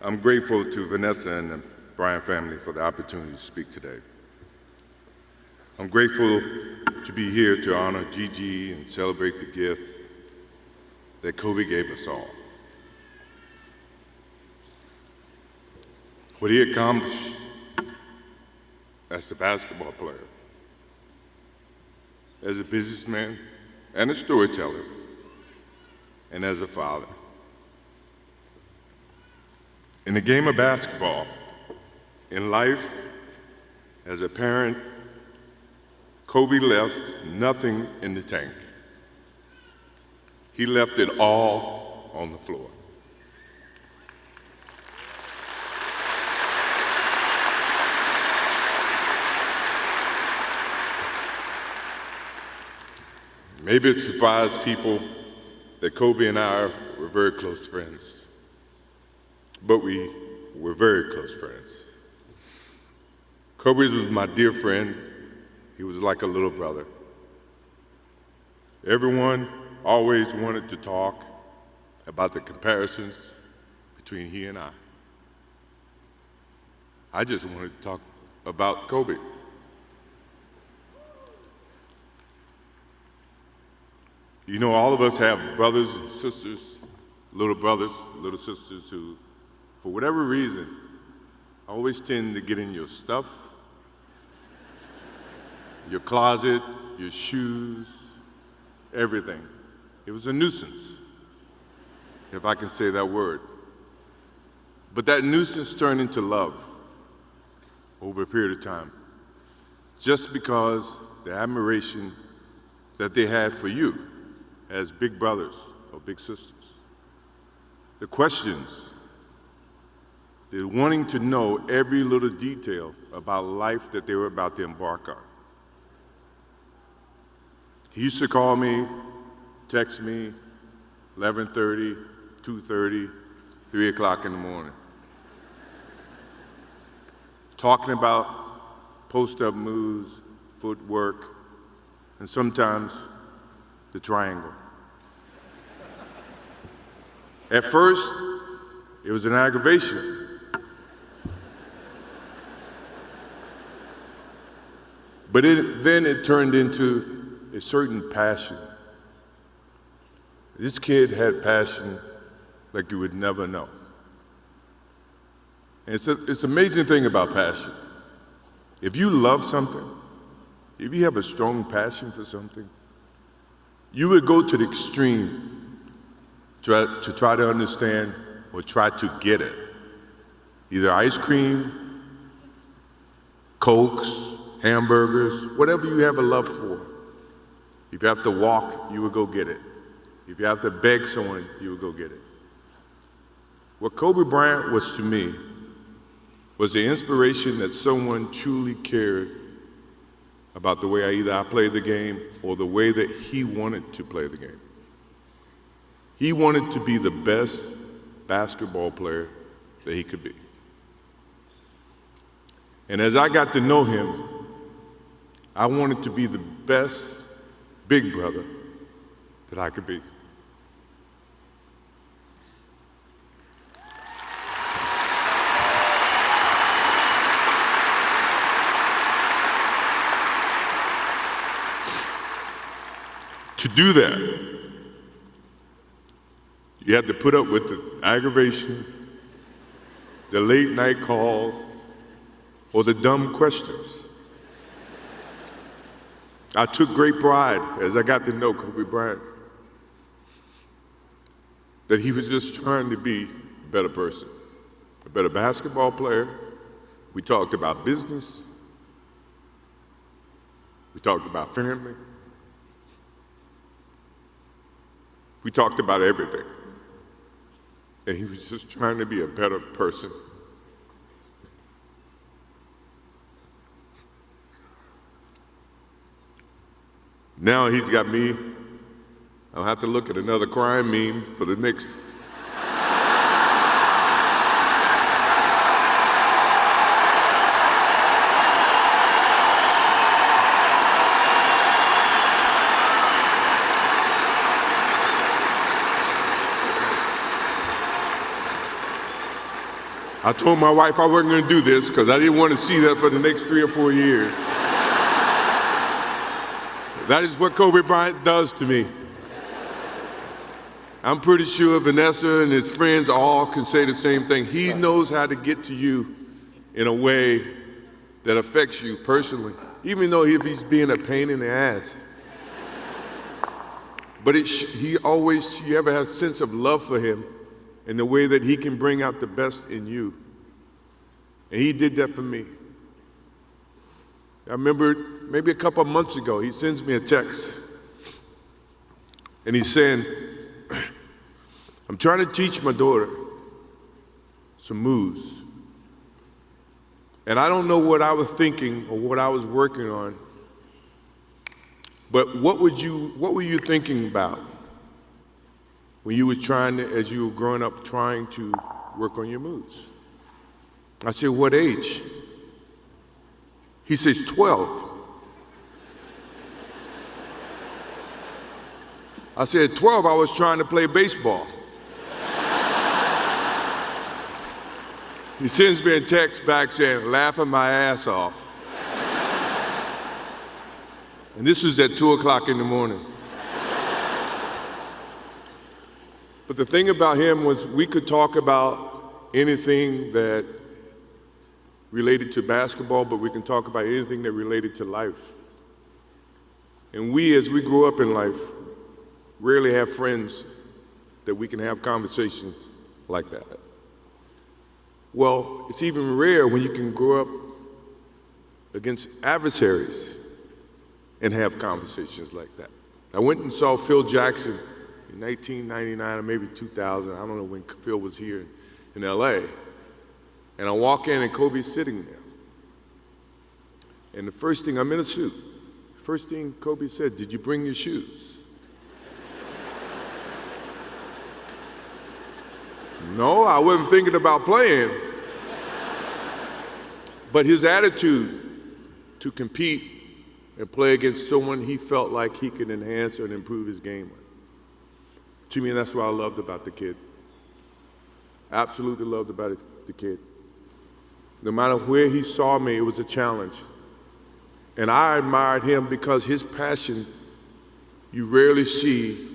I'm grateful to Vanessa and the Bryant family for the opportunity to speak today. I'm grateful to be here to honor Gigi and celebrate the gift that Kobe gave us all. What he accomplished as a basketball player, as a businessman and a storyteller, and as a father. In the game of basketball, in life, as a parent, Kobe left nothing in the tank. He left it all on the floor. Maybe it surprised people that Kobe and I were very close friends, but we were very close friends. Kobe was my dear friend. He was like a little brother. Everyone always wanted to talk about the comparisons between he and I. I just wanted to talk about Kobe. You know, all of us have brothers and sisters, little brothers, little sisters who, for whatever reason, always tend to get in your stuff, your closet, your shoes, everything. It was a nuisance, if I can say that word. But that nuisance turned into love over a period of time, just because the admiration that they had for you as big brothers or big sisters. The questions, the wanting to know every little detail about life that they were about to embark on. He used to call me, text me, 11:30, 2:30, 3 o'clock in the morning, talking about post-up moves, footwork, and sometimes the triangle. At first, it was an aggravation. But then it turned into a certain passion. This kid had passion like you would never know. And it's an amazing thing about passion. If you love something, if you have a strong passion for something, you would go to the extreme to try to understand or try to get it. Either ice cream, Cokes, hamburgers, whatever you have a love for. If you have to walk, you would go get it. If you have to beg someone, you would go get it. What Kobe Bryant was to me was the inspiration that someone truly cared about the way I played the game or the way that he wanted to play the game. He wanted to be the best basketball player that he could be. And as I got to know him, I wanted to be the best big brother that I could be. To do that, you had to put up with the aggravation, the late night calls, or the dumb questions. I took great pride as I got to know Kobe Bryant that he was just trying to be a better person, a better basketball player. We talked about business. We talked about family. We talked about everything. And he was just trying to be a better person. Now he's got me. I'll have to look at another crime meme for the next. I told my wife I wasn't going to do this because I didn't want to see that for the next 3 or 4 years. That is what Kobe Bryant does to me. I'm pretty sure Vanessa and his friends all can say the same thing. He knows how to get to you in a way that affects you personally, even though if he's being a pain in the ass. But you ever have a sense of love for him in the way that he can bring out the best in you. And he did that for me. I remember maybe a couple of months ago, he sends me a text. And he's saying, I'm trying to teach my daughter some moves. And I don't know what I was thinking or what I was working on, but what were you thinking about when you were as you were growing up, trying to work on your moves? I said, what age? He says, 12. I said, 12, I was trying to play baseball. He sends me a text back saying, laughing my ass off. And this was at 2 o'clock in the morning. But the thing about him was we could talk about anything that related to basketball, but we can talk about anything that related to life. And as we grow up in life, rarely have friends that we can have conversations like that. Well, it's even rare when you can grow up against adversaries and have conversations like that. I went and saw Phil Jackson in 1999 or maybe 2000. I don't know when Phil was here in LA. And I walk in and Kobe's sitting there. And the first thing, I'm in a suit. First thing Kobe said, did you bring your shoes? No, I wasn't thinking about playing. But his attitude to compete and play against someone he felt like he could enhance and improve his game with. To me, that's what I loved about the kid. Absolutely loved about the kid. No matter where he saw me, it was a challenge. And I admired him because his passion, you rarely see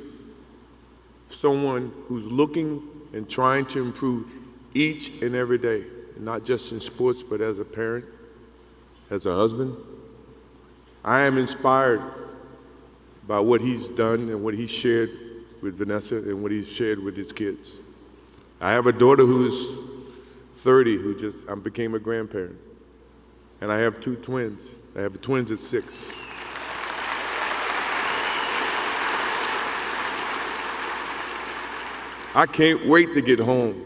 someone who's looking and trying to improve each and every day, not just in sports, but as a parent, as a husband. I am inspired by what he's done and what he shared with Vanessa and what he's shared with his kids. I have a daughter who's 30 who became a grandparent. And I have 2 twins. I have twins at 6. I can't wait to get home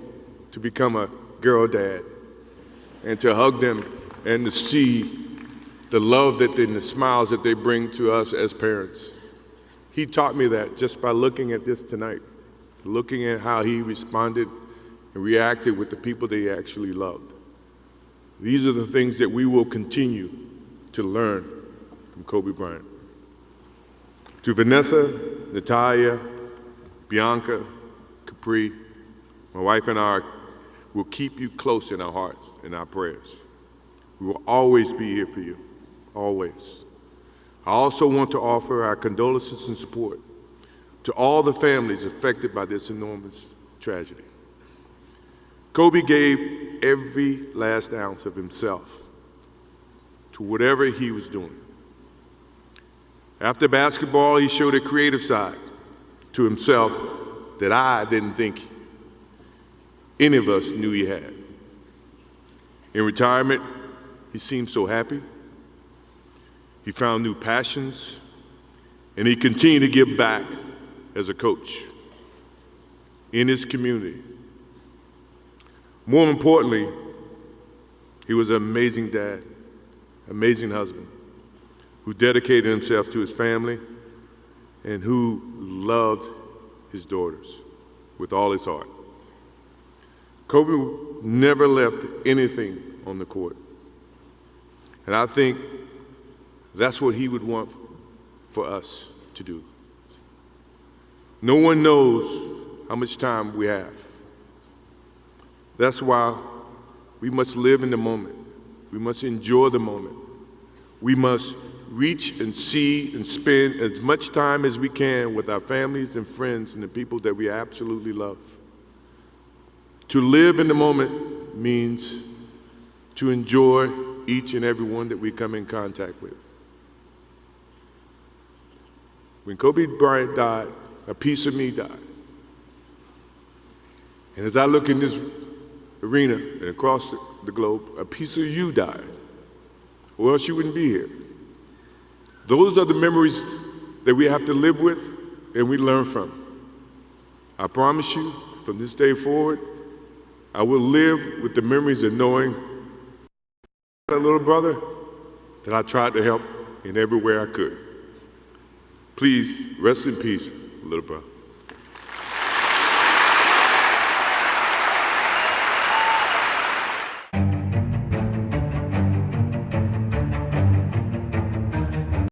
to become a girl dad and to hug them and to see the love and the smiles that they bring to us as parents. He taught me that just by looking at this tonight, looking at how he responded and reacted with the people that he actually loved. These are the things that we will continue to learn from Kobe Bryant. To Vanessa, Natalia, Bianca, Capri, my wife and I will keep you close in our hearts and our prayers. We will always be here for you, always. I also want to offer our condolences and support to all the families affected by this enormous tragedy. Kobe gave every last ounce of himself to whatever he was doing. After basketball, he showed a creative side to himself that I didn't think any of us knew he had. In retirement, he seemed so happy. He found new passions, and he continued to give back as a coach in his community. More importantly, he was an amazing dad, amazing husband, who dedicated himself to his family and who loved his daughters with all his heart. Kobe never left anything on the court. And I think that's what he would want for us to do. No one knows how much time we have. That's why We must live in the moment. We must enjoy the moment. We must reach and see and spend as much time as we can with our families and friends and the people that we absolutely love. To live in the moment means to enjoy each and every one that we come in contact with. When Kobe Bryant died, a piece of me died. And as I look in this arena and across the globe, a piece of you died, or else you wouldn't be here. Those are the memories that we have to live with and we learn from. I promise you, from this day forward, I will live with the memories of knowing a little brother that I tried to help in every way I could. Please rest in peace, little brother.